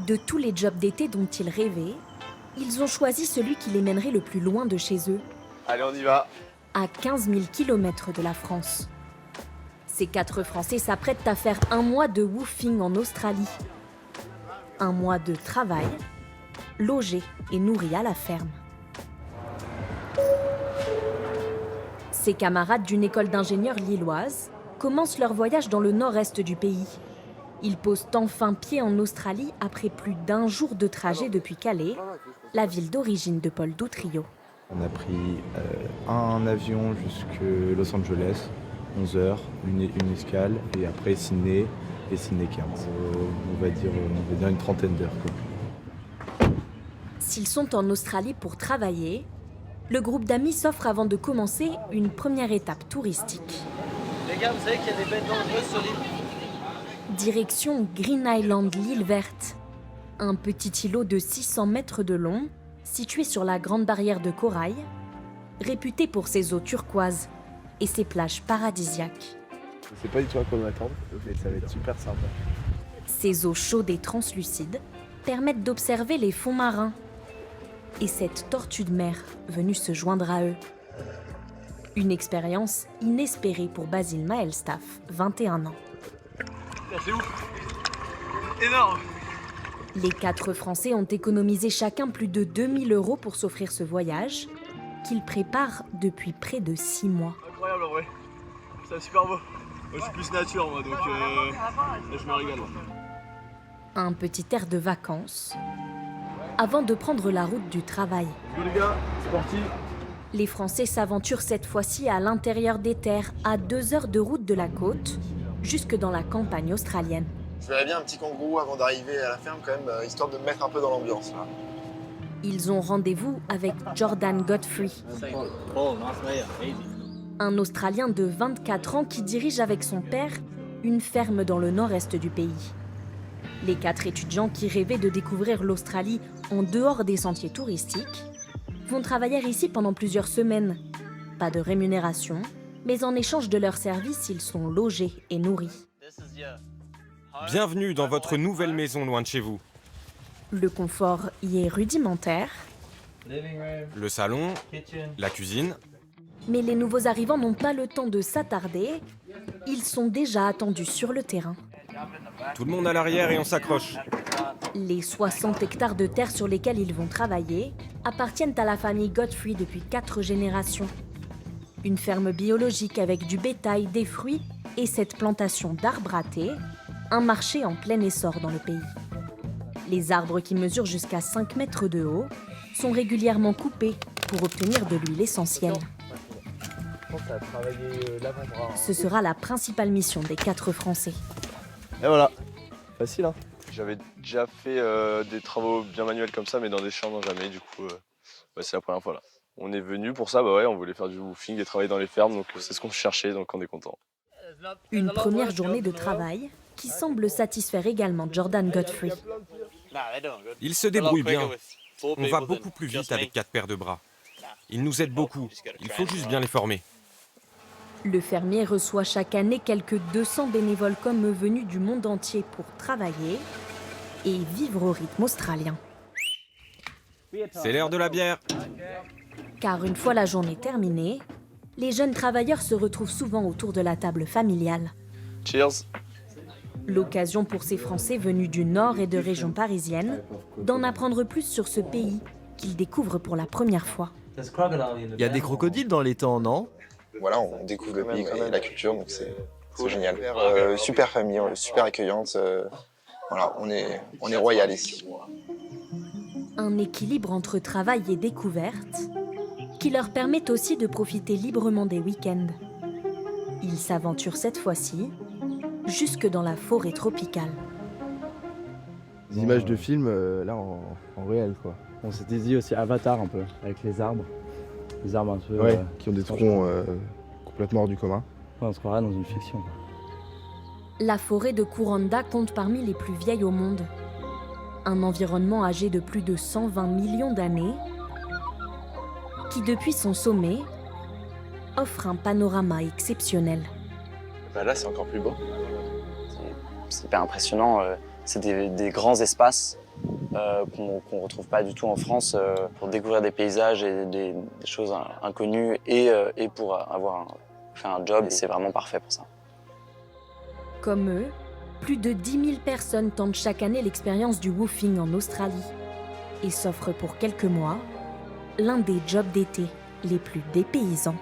De tous les jobs d'été dont ils rêvaient, ils ont choisi celui qui les mènerait le plus loin de chez eux, Allez, on y va. à 15 000 km de la France. Ces 4 Français s'apprêtent à faire un mois de woofing en Australie. Un mois de travail, logés et nourris à la ferme. Ces camarades d'une école d'ingénieurs lilloise commencent leur voyage dans le nord-est du pays. Ils posent enfin pied en Australie après plus d'1 jour de trajet depuis Calais, la ville d'origine de Paul Doutrillo. On a pris un avion jusqu'à Los Angeles, 11 heures, une escale, et après Sydney et Sydney 15. On va dire une trentaine d'heures, quoi. S'ils sont en Australie pour travailler, le groupe d'amis s'offre avant de commencer une première étape touristique. Les gars, vous savez qu'il y a des bêtes dangereuses sur l'île? Direction Green Island, l'île verte. Un petit îlot de 600 mètres de long, situé sur la grande barrière de corail, réputé pour ses eaux turquoises et ses plages paradisiaques. Je sais pas du tout à quoi m'attendre, mais ça va être super sympa. Ces eaux chaudes et translucides permettent d'observer les fonds marins. Et cette tortue de mer venue se joindre à eux. Une expérience inespérée pour Basile Maelstaff, 21 ans. C'est ouf! Énorme! Les 4 Français ont économisé chacun plus de 2 000 € pour s'offrir ce voyage, qu'ils préparent depuis près de 6 mois. Incroyable en vrai, c'est super beau. Moi je suis plus nature moi, donc là, je me régale. Un petit air de vacances, avant de prendre la route du travail. Go les gars, c'est parti. Les Français s'aventurent cette fois-ci à l'intérieur des terres, à 2 heures de route de la côte, jusque dans la campagne australienne. Je verrais bien un petit kangourou avant d'arriver à la ferme quand même, histoire de me mettre un peu dans l'ambiance. Ils ont rendez-vous avec Jordan Godfrey, un Australien de 24 ans qui dirige avec son père une ferme dans le nord-est du pays. Les 4 étudiants qui rêvaient de découvrir l'Australie en dehors des sentiers touristiques vont travailler ici pendant plusieurs semaines. Pas de rémunération, mais en échange de leurs services, ils sont logés et nourris. Bienvenue dans votre nouvelle maison loin de chez vous. Le confort y est rudimentaire, Le salon, la cuisine. mais les nouveaux arrivants n'ont pas le temps de s'attarder. Ils sont déjà attendus sur le terrain. Tout le monde à l'arrière et on s'accroche. Les 60 hectares de terre sur lesquels ils vont travailler appartiennent à la famille Godfrey depuis 4 générations. Une ferme biologique avec du bétail, des fruits et cette plantation d'arbres à thé, un marché en plein essor dans le pays. Les arbres qui mesurent jusqu'à 5 mètres de haut sont régulièrement coupés pour obtenir de l'huile essentielle. Je pense à travailler l'avant-bras. Ce sera la principale mission des 4 Français. Et voilà, facile hein. J'avais déjà fait des travaux bien manuels comme ça, mais dans des champs, non jamais. Du coup, c'est la première fois là. On est venu pour ça, on voulait faire du woofing et travailler dans les fermes, donc c'est ce qu'on cherchait, donc on est content. Une première journée de travail qui semble satisfaire également Jordan Godfrey. Ils se débrouillent bien. On va beaucoup plus vite avec 4 paires de bras. Ils nous aident beaucoup. Il faut juste bien les former. Le fermier reçoit chaque année quelques 200 bénévoles comme eux venus du monde entier pour travailler et vivre au rythme australien. C'est l'heure de la bière. Car une fois la journée terminée, les jeunes travailleurs se retrouvent souvent autour de la table familiale. Cheers. L'occasion pour ces Français venus du Nord et de régions parisiennes d'en apprendre plus sur ce pays qu'ils découvrent pour la première fois. Il y a des crocodiles dans les temps, non? Voilà, on découvre le pays et la culture, donc c'est génial. Super famille, super accueillante. Voilà, on est royal ici. Un équilibre entre travail et découverte qui leur permet aussi de profiter librement des week-ends. Ils s'aventurent cette fois-ci jusque dans la forêt tropicale. Des images de films, là, en réel, quoi. On s'était dit aussi Avatar, un peu, avec les arbres. Les arbres un peu... Qui ont des troncs complètement hors du commun. Ouais, on se croirait dans une fiction, quoi. La forêt de Kuranda compte parmi les plus vieilles au monde. Un environnement âgé de plus de 120 millions d'années qui, depuis son sommet, offre un panorama exceptionnel. Là, c'est encore plus beau. C'est hyper impressionnant. C'est des grands espaces qu'on ne retrouve pas du tout en France pour découvrir des paysages et des choses inconnues et pour faire un job. C'est vraiment parfait pour ça. Comme eux, plus de 10 000 personnes tentent chaque année l'expérience du woofing en Australie et s'offrent pour quelques mois l'un des jobs d'été les plus dépaysants.